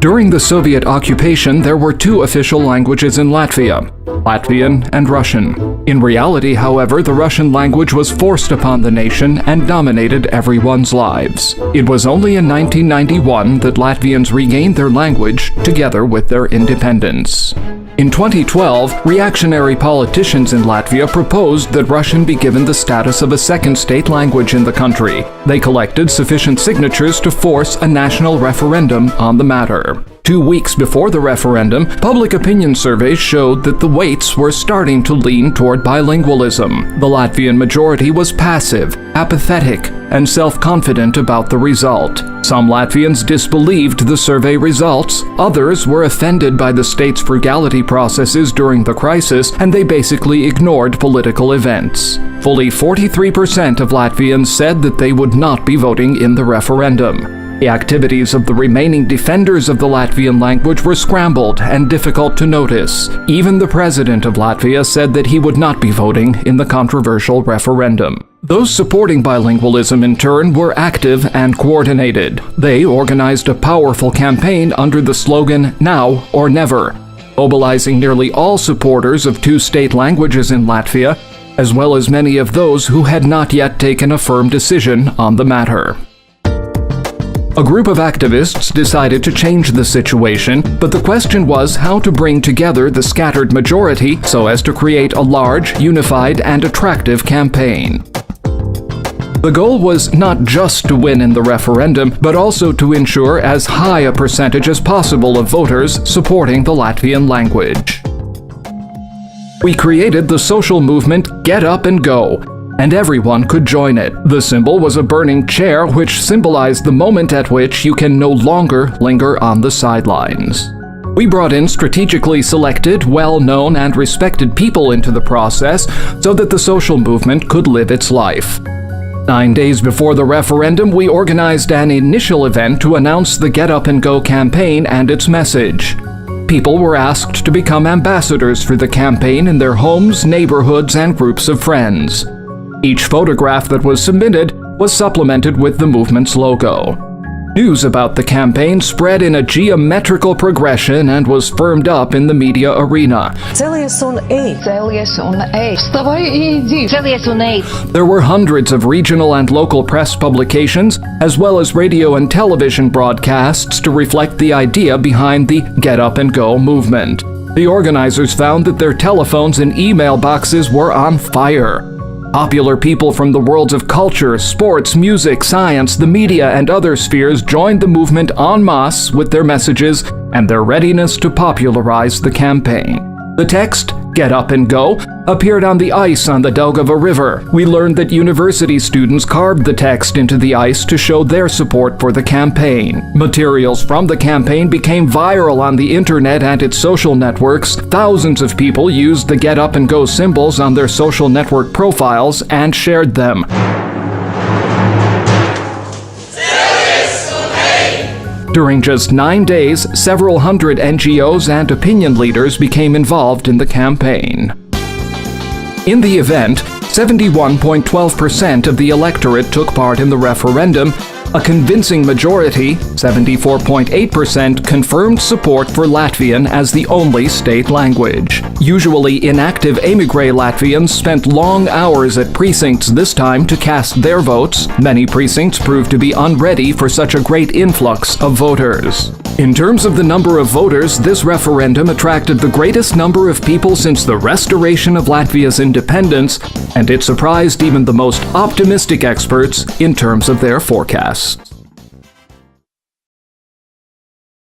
During the Soviet occupation, there were two official languages in Latvia, Latvian and Russian. In reality, however, the Russian language was forced upon the nation and dominated everyone's lives. It was only in 1991 that Latvians regained their language together with their independence. In 2012, reactionary politicians in Latvia proposed that Russian be given the status of a second state language in the country. They collected sufficient signatures to force a national referendum on the matter. 2 weeks before the referendum, public opinion surveys showed that the weights were starting to lean toward bilingualism. The Latvian majority was passive, apathetic, and self-confident about the result. Some Latvians disbelieved the survey results, others were offended by the state's frugality processes during the crisis, and they basically ignored political events. Fully 43% of Latvians said that they would not be voting in the referendum. The activities of the remaining defenders of the Latvian language were scrambled and difficult to notice. Even the president of Latvia said that he would not be voting in the controversial referendum. Those supporting bilingualism, in turn, were active and coordinated. They organized a powerful campaign under the slogan, "Now or Never," mobilizing nearly all supporters of two state languages in Latvia, as well as many of those who had not yet taken a firm decision on the matter. A group of activists decided to change the situation, but the question was how to bring together the scattered majority so as to create a large, unified, and attractive campaign. The goal was not just to win in the referendum, but also to ensure as high a percentage as possible of voters supporting the Latvian language. We created the social movement Get Up and Go, and everyone could join it. The symbol was a burning chair, which symbolized the moment at which you can no longer linger on the sidelines. We brought in strategically selected, well-known, and respected people into the process so that the social movement could live its life. 9 days before the referendum, we organized an initial event to announce the Get Up and Go campaign and its message. People were asked to become ambassadors for the campaign in their homes, neighborhoods, and groups of friends. Each photograph that was submitted was supplemented with the movement's logo. News about the campaign spread in a geometrical progression and was firmed up in the media arena. Celies un ej! Celies un ej! Wstawaj I idź! Celies un ej! There were hundreds of regional and local press publications, as well as radio and television broadcasts to reflect the idea behind the Get Up and Go movement. The organizers found that their telephones and email boxes were on fire. Popular people from the worlds of culture, sports, music, science, the media, and other spheres joined the movement en masse with their messages and their readiness to popularize the campaign. The text, Get Up and Go, appeared on the ice on the Daugava River. We learned that university students carved the text into the ice to show their support for the campaign. Materials from the campaign became viral on the internet and its social networks. Thousands of people used the Get Up and Go symbols on their social network profiles and shared them. During just 9 days, several hundred NGOs and opinion leaders became involved in the campaign. In the event, 71.12% of the electorate took part in the referendum. A convincing majority, 74.8%, confirmed support for Latvian as the only state language. Usually inactive émigré Latvians spent long hours at precincts this time to cast their votes. Many precincts proved to be unready for such a great influx of voters. In terms of the number of voters, this referendum attracted the greatest number of people since the restoration of Latvia's independence, and it surprised even the most optimistic experts in terms of their forecasts.